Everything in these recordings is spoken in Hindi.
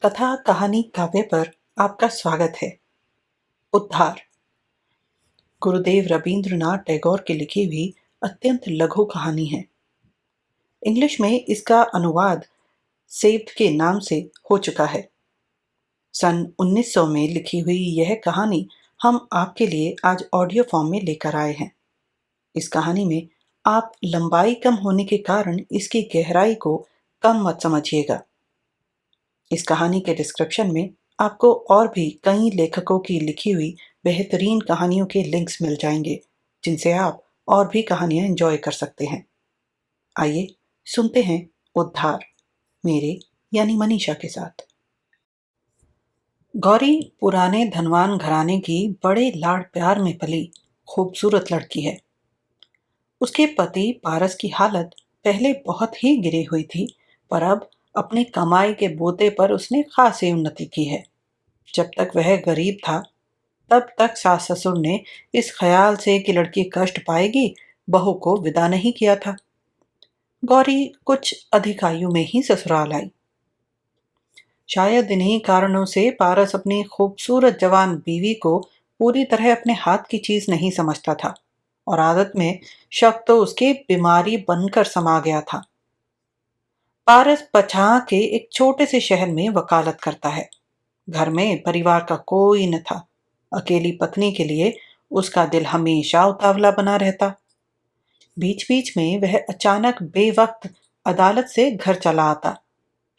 कथा कहानी काव्य पर आपका स्वागत है। उद्धार गुरुदेव रवींद्रनाथ टैगोर की लिखी हुई अत्यंत लघु कहानी है। इंग्लिश में इसका अनुवाद सेव्ड के नाम से हो चुका है। सन 1900 में लिखी हुई यह कहानी हम आपके लिए आज ऑडियो फॉर्म में लेकर आए हैं। इस कहानी में आप लंबाई कम होने के कारण इसकी गहराई को कम मत समझिएगा। इस कहानी के डिस्क्रिप्शन में आपको और भी कई लेखकों की लिखी हुई बेहतरीन कहानियों के लिंक्स मिल जाएंगे, जिनसे आप और भी कहानियां एंजॉय कर सकते हैं। आइए सुनते हैं उद्धार, मेरे यानी मनीषा के साथ। गौरी पुराने धनवान घराने की बड़े लाड प्यार में पली खूबसूरत लड़की है। उसके पति पारस की हालत पहले बहुत ही गिरी हुई थी, पर अब अपनी कमाई के बोते पर उसने खासी उन्नति की है। जब तक वह गरीब था, तब तक सास ससुर ने इस ख्याल से कि लड़की कष्ट पाएगी, बहू को विदा नहीं किया था। गौरी कुछ अधिक आयु में ही ससुराल आई। शायद इन्हीं कारणों से पारस अपनी खूबसूरत जवान बीवी को पूरी तरह अपने हाथ की चीज नहीं समझता था, और आदत में शक तो उसकी बीमारी बनकर समा गया था। पारस पछां के एक छोटे से शहर में वकालत करता है। घर में परिवार का कोई न था। अकेली पत्नी के लिए उसका दिल हमेशा उतावला बना रहता। बीच बीच में वह अचानक बेवक्त अदालत से घर चला आता।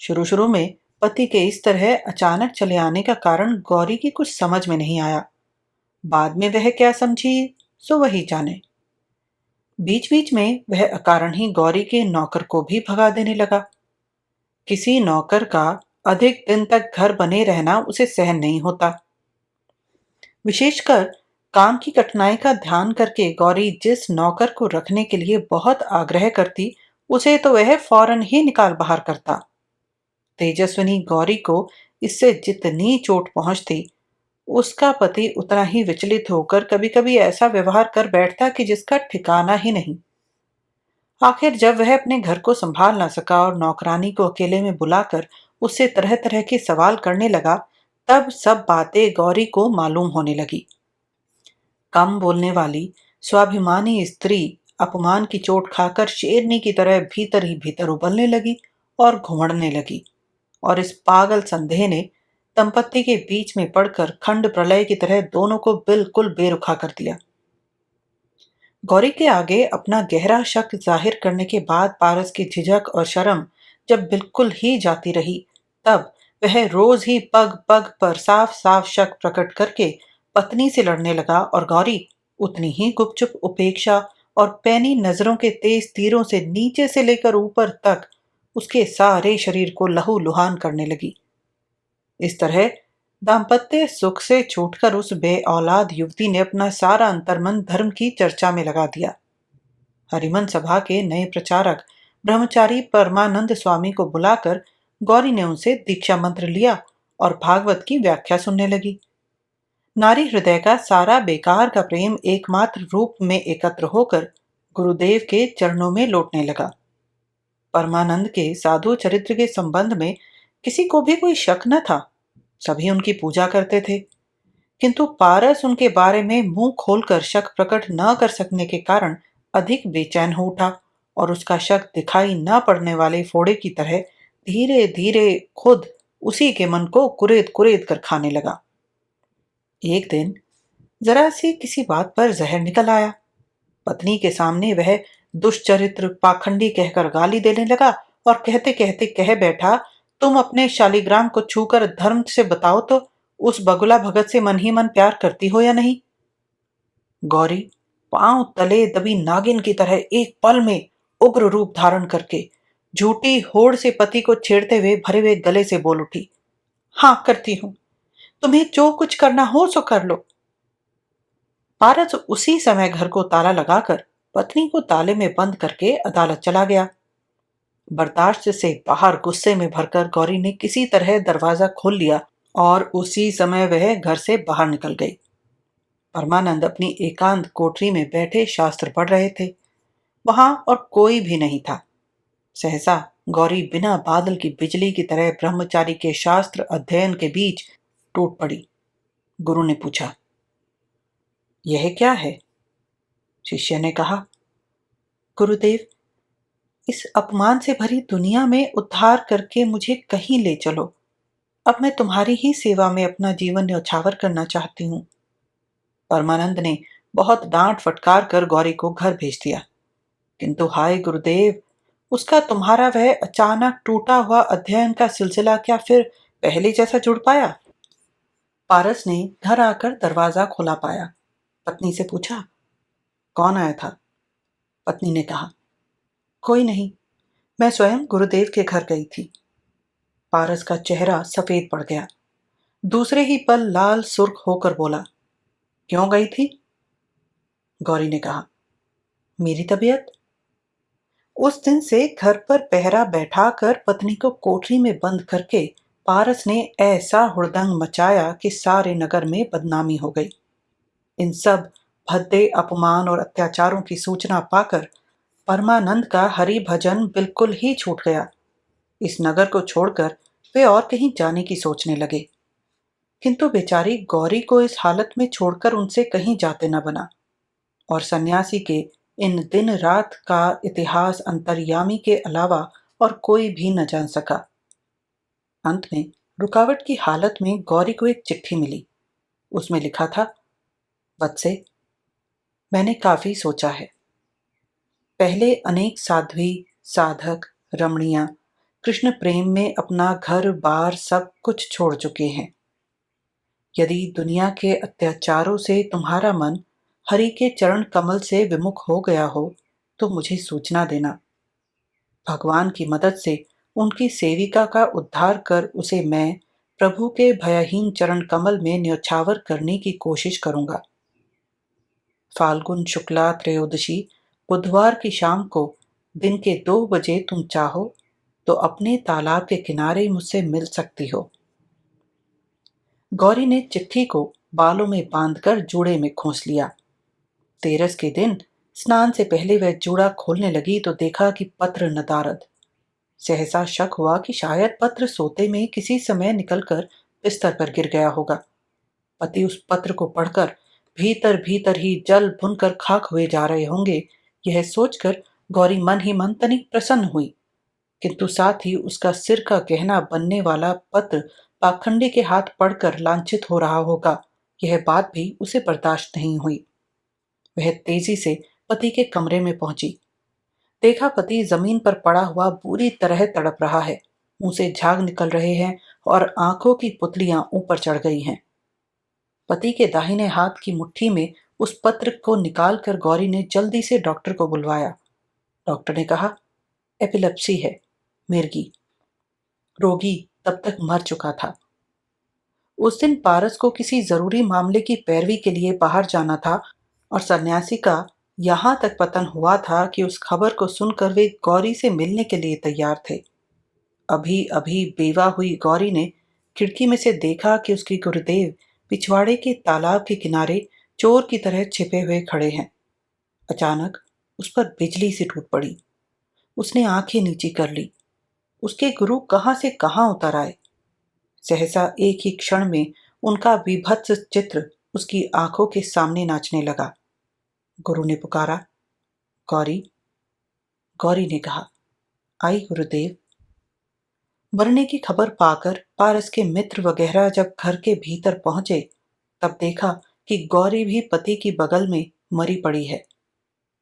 शुरू शुरू में पति के इस तरह अचानक चले आने का कारण गौरी की कुछ समझ में नहीं आया। बाद में वह क्या समझी सो वही जाने। बीच बीच में वह अकारण ही गौरी के नौकर को भी भगा देने लगा। किसी नौकर का अधिक दिन तक घर बने रहना उसे सहन नहीं होता। विशेषकर काम की कठिनाई का ध्यान करके गौरी जिस नौकर को रखने के लिए बहुत आग्रह करती, उसे तो वह फौरन ही निकाल बाहर करता। तेजस्विनी गौरी को इससे जितनी चोट पहुंचती, उसका पति उतना ही विचलित होकर कभी कभी ऐसा व्यवहार कर बैठता कि जिसका ठिकाना ही नहीं। आखिर जब वह अपने घर को संभाल ना सका और नौकरानी को अकेले में बुलाकर उससे तरह तरह के सवाल करने लगा, तब सब बातें गौरी को मालूम होने लगी। कम बोलने वाली स्वाभिमानी स्त्री अपमान की चोट खाकर शेरनी की तरह भीतर ही भीतर उबलने लगी और घुमड़ने लगी, और इस पागल संदेह ने दंपत्ति के बीच में पड़कर खंड प्रलय की तरह दोनों को बिल्कुल बेरुखा कर दिया। गौरी के आगे अपना गहरा शक जाहिर करने के बाद पारस की झिझक और शर्म जब बिल्कुल ही जाती रही, तब वह रोज ही पग पग पर साफ साफ शक प्रकट करके पत्नी से लड़ने लगा, और गौरी उतनी ही गुपचुप उपेक्षा और पैनी नजरों के तेज तीरों से नीचे से लेकर ऊपर तक उसके सारे शरीर को लहू लुहान करने लगी। इस तरह दाम्पत्य सुख से छूटकर उस बे औलाद युवती ने अपना सारा अंतर्मन धर्म की चर्चा में लगा दिया। हरिमन सभा के नए प्रचारक ब्रह्मचारी परमानंद स्वामी को बुलाकर गौरी ने उनसे दीक्षा मंत्र लिया और भागवत की व्याख्या सुनने लगी। नारी हृदय का सारा बेकार का प्रेम एकमात्र रूप में एकत्र होकर गुरुदेव के चरणों में लौटने लगा। परमानंद के साधु चरित्र के संबंध में किसी को भी कोई शक न था। सभी उनकी पूजा करते थे, किंतु पारस उनके बारे में मुंह खोलकर शक प्रकट न कर सकने के कारण अधिक बेचैन हो उठा, और उसका शक दिखाई न पड़ने वाले फोड़े की तरह धीरे धीरे खुद उसी के मन को कुरेद कुरेद कर खाने लगा। एक दिन जरा सी किसी बात पर जहर निकल आया। पत्नी के सामने वह दुष्चरित्र पाखंडी कहकर गाली देने लगा, और कहते कहते कह बैठा, तुम अपने शालिग्राम को छूकर धर्म से बताओ तो उस बगुला भगत से मन ही मन प्यार करती हो या नहीं। गौरी पांव तले दबी नागिन की तरह एक पल में उग्र रूप धारण करके झूठी होड़ से पति को छेड़ते हुए भरे हुए गले से बोल उठी, हाँ करती हूं, तुम्हें जो कुछ करना हो सो कर लो। पारस उसी समय घर को ताला लगाकर पत्नी को ताले में बंद करके अदालत चला गया। बर्दाश्त से बाहर गुस्से में भरकर गौरी ने किसी तरह दरवाजा खोल लिया, और उसी समय वह घर से बाहर निकल गई। परमानंद अपनी एकांत कोठरी में बैठे शास्त्र पढ़ रहे थे। वहां और कोई भी नहीं था। सहसा गौरी बिना बादल की बिजली की तरह ब्रह्मचारी के शास्त्र अध्ययन के बीच टूट पड़ी। गुरु ने पूछा, यह क्या है? शिष्य ने कहा, गुरुदेव, इस अपमान से भरी दुनिया में उद्धार करके मुझे कहीं ले चलो। अब मैं तुम्हारी ही सेवा में अपना जीवन न्यौछावर करना चाहती हूँ। परमानंद ने बहुत डांट फटकार कर गौरी को घर भेज दिया। किंतु हाय गुरुदेव, उसका तुम्हारा वह अचानक टूटा हुआ अध्ययन का सिलसिला क्या फिर पहले जैसा जुड़ पाया? पारस ने घर आकर दरवाजा खोला पाया। पत्नी से पूछा, कौन आया था? पत्नी ने कहा, कोई नहीं, मैं स्वयं गुरुदेव के घर गई थी। पारस का चेहरा सफेद पड़ गया। दूसरे ही पल लाल सुर्ख होकर बोला, क्यों गई थी? गौरी ने कहा, मेरी तबीयत। उस दिन से घर पर पहरा बैठाकर पत्नी को कोठरी में बंद करके पारस ने ऐसा हुड़दंग मचाया कि सारे नगर में बदनामी हो गई। इन सब भद्दे अपमान और अत्याचारों की सूचना पाकर परमानंद का हरि भजन बिल्कुल ही छूट गया। इस नगर को छोड़कर वे और कहीं जाने की सोचने लगे। किंतु बेचारी गौरी को इस हालत में छोड़कर उनसे कहीं जाते न बना, और सन्यासी के इन दिन रात का इतिहास अंतर्यामी के अलावा और कोई भी न जान सका। अंत में रुकावट की हालत में गौरी को एक चिट्ठी मिली। उसमें लिखा था, वत्से, मैंने काफी सोचा है। पहले अनेक साध्वी, साधक, रमणियां कृष्ण प्रेम में अपना घर बार सब कुछ छोड़ चुके हैं। यदि दुनिया के अत्याचारों से तुम्हारा मन हरि के चरण कमल से विमुख हो गया हो तो मुझे सूचना देना। भगवान की मदद से उनकी सेविका का उद्धार कर उसे मैं प्रभु के भयहीन चरण कमल में न्यौछावर करने की कोशिश करूंगा। फाल्गुन शुक्ला त्रयोदशी बुधवार की शाम को दिन के 2 बजे तुम चाहो तो अपने तालाब के किनारे मुझसे मिल सकती हो। गौरी ने चिट्ठी को बालों में बांधकर जूड़े में खोस लिया। तेरस के दिन स्नान से पहले वह जूड़ा खोलने लगी तो देखा कि पत्र नदारद। सहसा शक हुआ कि शायद पत्र सोते में किसी समय निकलकर बिस्तर पर गिर गया होगा। पति उस पत्र को पढ़कर भीतर भीतर ही जल भुनकर खाक हुए जा रहे होंगे, यह सोचकर गौरी मन ही मन तनिक प्रसन्न हुई। किंतु साथ ही उसका सिर का गहना बनने वाला पत्र पाखंडी के हाथ पढ़कर लांछित हो रहा होगा, यह बात भी उसे बर्दाश्त नहीं हुई। वह तेजी से पति के कमरे में पहुंची। देखा पति जमीन पर पड़ा हुआ बुरी तरह तड़प रहा है। मुंह से झाग निकल रहे हैं और आंखों की पुतलियां ऊपर चढ़ गई हैं। पति के दाहिने हाथ की मुट्ठी में उस पत्र को निकालकर गौरी ने जल्दी से डॉक्टर को बुलवाया। डॉक्टर ने कहा, एपिलेप्सी है, मिर्गी। रोगी तब तक मर चुका था। उस दिन पारस को किसी जरूरी मामले की पैरवी के लिए बाहर जाना था और सन्यासी का यहां तक पतन हुआ था कि उस खबर को सुनकर वे गौरी से मिलने के लिए तैयार थे। अभी अभी बेवा हुई गौरी ने खिड़की में से देखा कि उसके गुरुदेव पिछवाड़े के तालाब के किनारे चोर की तरह छिपे हुए खड़े हैं। अचानक उस पर बिजली सी टूट पड़ी। उसने आंखें नीची कर ली। उसके गुरु कहां से कहां उतर आए। सहसा एक ही क्षण में उनका विभत्स चित्र उसकी आंखों के सामने नाचने लगा। गुरु ने पुकारा, गौरी। गौरी ने कहा, आई गुरुदेव। मरने की खबर पाकर पारस के मित्र वगैरह जब घर के भीतर पहुंचे तब देखा कि गौरी भी पति की बगल में मरी पड़ी है।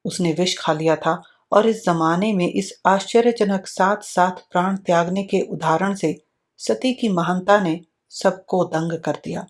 उसने विष खा लिया था और इस जमाने में इस आश्चर्यजनक साथ साथ प्राण त्यागने के उदाहरण से सती की महानता ने सबको दंग कर दिया।